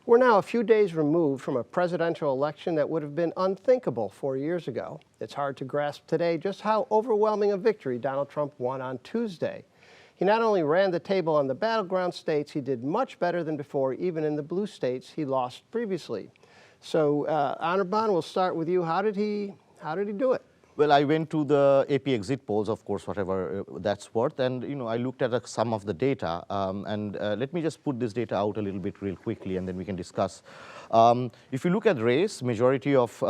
We're now a few days removed from a presidential election that would have been unthinkable 4 years ago. It's hard to grasp today just how overwhelming a victory Donald Trump won on Tuesday. He not only ran the table on the battleground states, he did much better than before, even in the blue states he lost previously. So, Anirban, we'll start with you. How did he do it? Well, I went to the AP exit polls, of course, whatever that's worth, and I looked at some of the data. Let me just put this data out a little bit real quickly, and then we can discuss. If you look at race, majority of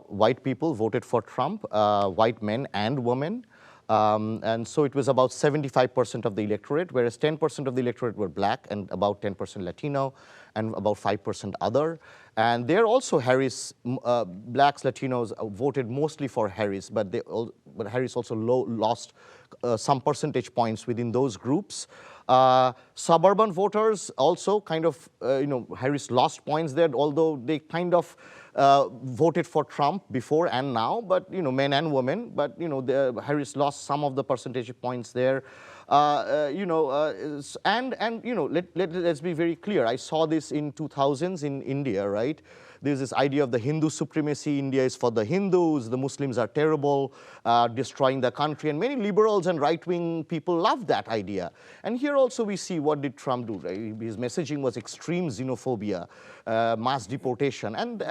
white people voted for Trump, white men and women. And so it was about 75% of the electorate, whereas 10% of the electorate were black and about 10% Latino and about 5% other. And there also Harris, blacks, Latinos voted mostly for Harris, but Harris also lost some percentage points within those groups. Suburban voters also kind of, Harris lost points there, although they kind of voted for Trump before and now, but men and women. But Harris lost some of the percentage points there. Let's be very clear. I saw this in 2000s in India, right? There's this idea of the Hindu supremacy. India is for the Hindus. The Muslims are terrible, destroying the country. And many liberals and right-wing people love that idea. And here also we see what did Trump do, right? His messaging was extreme xenophobia, mass deportation. And,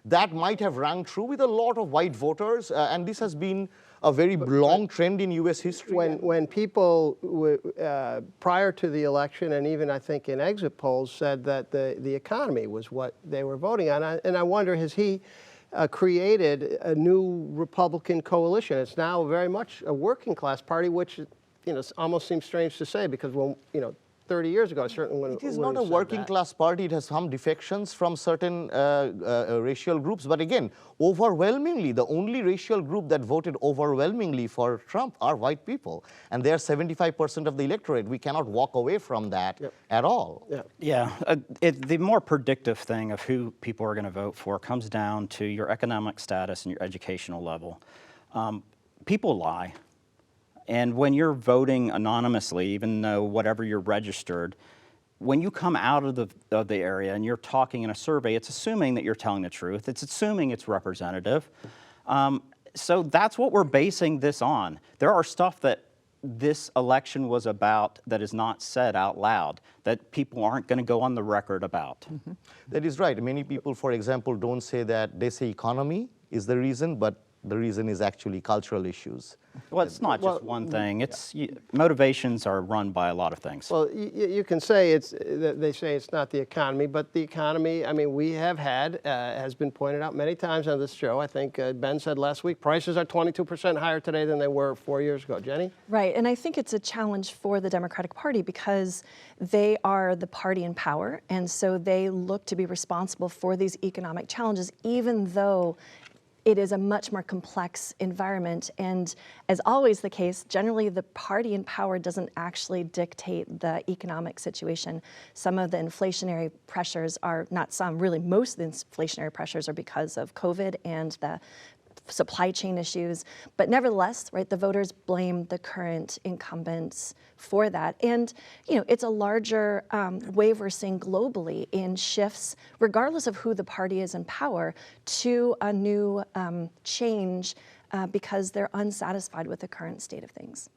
that might have rang true with a lot of white voters. And this has been a very long trend in U.S. history. When people, prior to the election, and even I think in exit polls, said that the economy was what they were voting on, and I wonder, has he created a new Republican coalition? It's now very much a working class party, which almost seems strange to say, because 30 years ago, I certainly wouldn't. It is not a working class party. It has some defections from certain racial groups. But again, overwhelmingly, the only racial group that voted overwhelmingly for Trump are white people. And they are 75% of the electorate. We cannot walk away from that at all. The more predictive thing of who people are going to vote for comes down to your economic status and your educational level. People lie. And when you're voting anonymously, even though whatever you're registered, when you come out of the area and you're talking in a survey, it's assuming that you're telling the truth. It's assuming it's representative. So that's what we're basing this on. There are stuff that this election was about that is not said out loud, that people aren't going to go on the record about. Mm-hmm. That is right. Many people, for example, don't say that. They say economy is the reason, but the reason is actually cultural issues. Well, it's not just one thing. It's motivations are run by a lot of things. Well, you can say they say it's not the economy, but the economy, we have had, has been pointed out many times on this show. I think Ben said last week, prices are 22% higher today than they were 4 years ago. Jenny? Right, and I think it's a challenge for the Democratic Party because they are the party in power, and so they look to be responsible for these economic challenges, even though it is a much more complex environment, and as always the case, generally the party in power doesn't actually dictate the economic situation. Some of the inflationary pressures are, not some, really most of the inflationary pressures are because of COVID and the supply chain issues, but nevertheless, right, the voters blame the current incumbents for that. And it's a larger wave we're seeing globally in shifts, regardless of who the party is in power, to a new change because they're unsatisfied with the current state of things.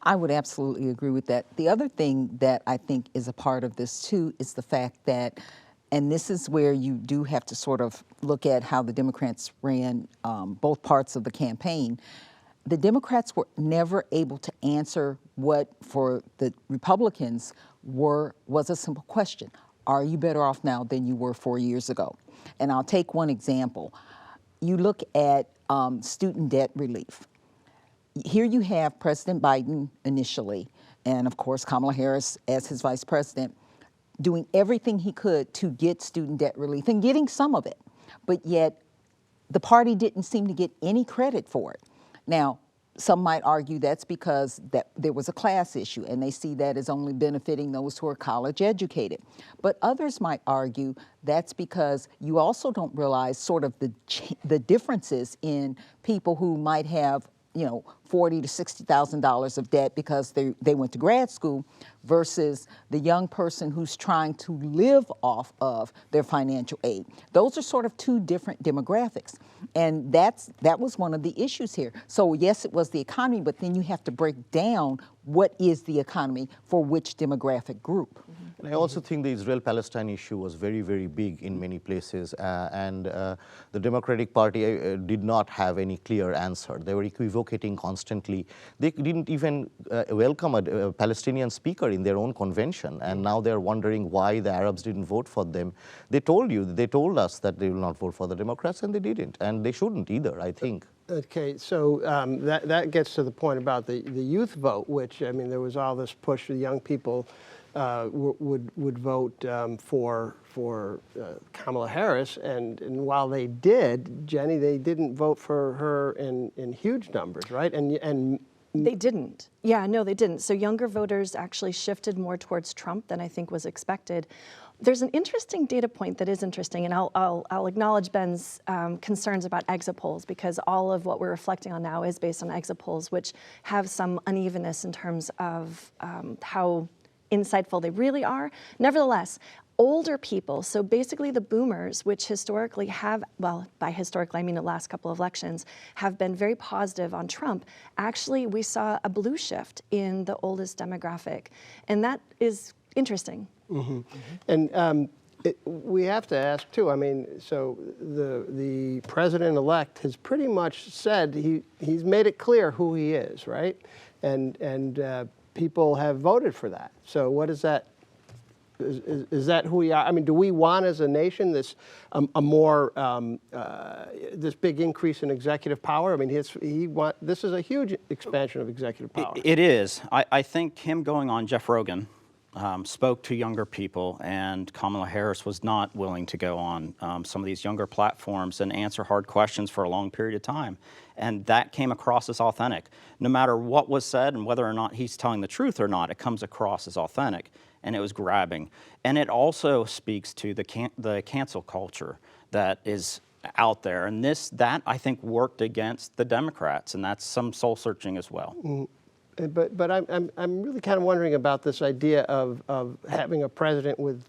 I would absolutely agree with that. The other thing that I think is a part of this too is the fact that, and this is where you do have to sort of look at how the Democrats ran both parts of the campaign. The Democrats were never able to answer what for the Republicans was a simple question. Are you better off now than you were 4 years ago? And I'll take one example. You look at student debt relief. Here you have President Biden initially, and of course Kamala Harris as his vice president, doing everything he could to get student debt relief and getting some of it. But yet the party didn't seem to get any credit for it. Now, some might argue that's because there was a class issue and they see that as only benefiting those who are college educated. But others might argue that's because you also don't realize sort of the differences in people who might have $40,000 to $60,000 of debt because they went to grad school, versus the young person who's trying to live off of their financial aid. Those are sort of two different demographics. And that was one of the issues here. So yes, it was the economy, but then you have to break down what is the economy for which demographic group. And I also think the Israel-Palestine issue was very, very big in many places, and the Democratic Party did not have any clear answer. They were equivocating constantly. They didn't even welcome a Palestinian speaker in their own convention, and now they're wondering why the Arabs didn't vote for them. They told us that they will not vote for the Democrats, and they didn't, and they shouldn't either, I think. Okay, so that gets to the point about the youth vote, which, I mean, there was all this push for young people would vote for Kamala Harris, and while they did, Jenny, they didn't vote for her in huge numbers, right? And They didn't. Yeah, no, they didn't. So younger voters actually shifted more towards Trump than I think was expected. There's an interesting data point that is interesting, and I'll acknowledge Ben's concerns about exit polls, because all of what we're reflecting on now is based on exit polls, which have some unevenness in terms of how insightful they really are. Nevertheless, older people, so basically the boomers, which historically have, well, by historically I mean the last couple of elections, have been very positive on Trump. Actually, we saw a blue shift in the oldest demographic, and that is interesting. Mm-hmm. And we have to ask too, I mean, so the president-elect has pretty much said, he's made it clear who he is, right? And people have voted for that. So what is that? Is that who we are? I mean, do we want as a nation this this big increase in executive power? I mean, this is a huge expansion of executive power. It is. I think him going on Jeff Rogan spoke to younger people, and Kamala Harris was not willing to go on some of these younger platforms and answer hard questions for a long period of time. And that came across as authentic. No matter what was said and whether or not he's telling the truth or not, it comes across as authentic. And it was grabbing. And it also speaks to the cancel culture that is out there. And that I think worked against the Democrats, and that's some soul searching as well. Mm-hmm. But I'm really kind of wondering about this idea of having a president with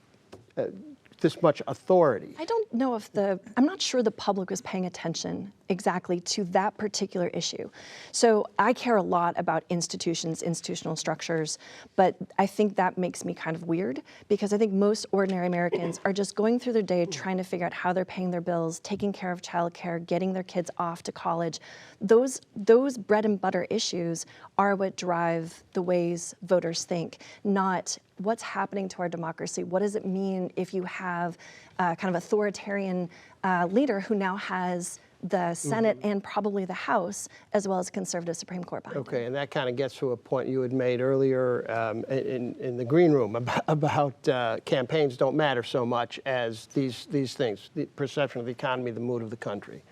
this much authority. I don't know if I'm not sure the public was paying attention exactly to that particular issue. So I care a lot about institutions, institutional structures, but I think that makes me kind of weird, because I think most ordinary Americans are just going through their day trying to figure out how they're paying their bills, taking care of childcare, getting their kids off to college. Those bread and butter issues are what drive the ways voters think, not what's happening to our democracy. What does it mean if you have kind of authoritarian leader who now has the Senate and probably the House, as well as a conservative Supreme Court behind him? Okay, and that kind of gets to a point you had made earlier in the green room about campaigns don't matter so much as these things, the perception of the economy, the mood of the country.